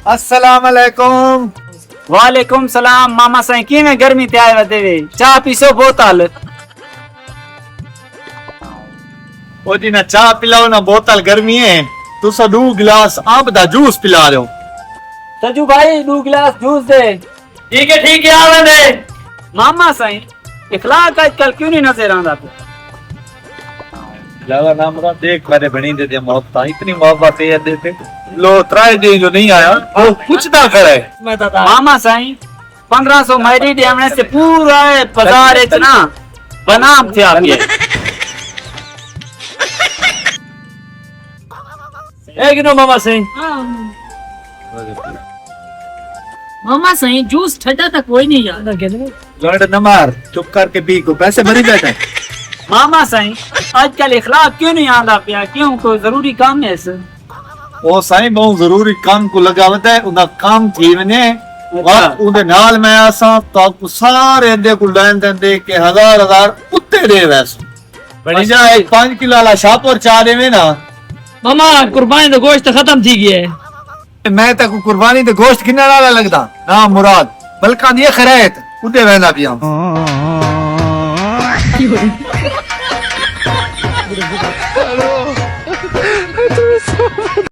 अस्सलाम वालेकुम। वालेकुम सलाम। मामा साईं किवें गर्मी ते आए वदे वे चाह पीसो बोतल। ओ जी ना चाह पिलाओ ना बोतल गर्मी है। तुसा 2 गिलास आम दा जूस पिला रहे हो। सजू भाई 2 गिलास जूस दे। ठीक है आवे दे। मामा साईं इखलाक आजकल क्यों नहीं नजर आंदा पे? लावा नाम रा देख मेरे बनी दे मोहब्बत इतनी मोहब्बत है देते लो त्राई दे जो नहीं आया वो कुछ ना करे। मामा साईं 1500 मैरी देवने से पूरा बाजार इतना बनाम थे आपके। एक नो मामा साईं। मामा सही जूस ठंडा तक कोई नहीं याद। लड़ न मार चुप करके पी को पैसे भरी बैठा। मामा साईं आजकल इखलाक क्यों नहीं आंदा पिया? क्यों कोई जरूरी काम है इस? ओ साईं बहुत जरूरी काम को लगावत है उदा काम थी वने और उदे नाल मैं आसा तो सारे दे को लेन देन दे के हजार कुत्ते दे वैसे बड़ी जा 5 किलो वाला शाहपुर चा देवे ना। मामा कुर्बानी तो गोश्त खत्म थी गया है। मैं तक कुर्बानी ते गोश्त किन्ना वाला लगदा ना मुराद बल्कि ये खैरत उदे वेंदा पिया।